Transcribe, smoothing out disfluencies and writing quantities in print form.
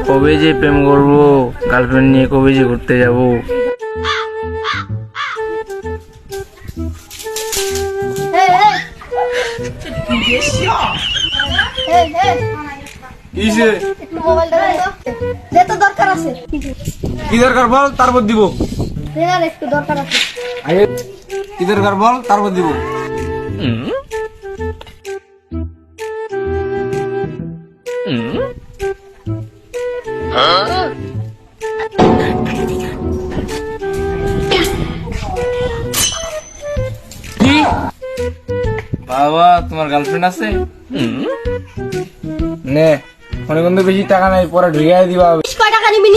কবে যে প্রেম করবো, গার্লফ্রেন্ড নিয়ে কবে যে ঘুরতে যাবো। দরকার আছে, কি দরকার বল, তারপর দিব। একটু দরকার আছে। কি দরকার বল, তারপর দিব। কি বাবা, তোমার গার্লফ্রেন্ড আছে? নে, অনেক বেশি টাকা নাই, পরে ঢুকিয়ে দিবা। কয় টাকা নিবি?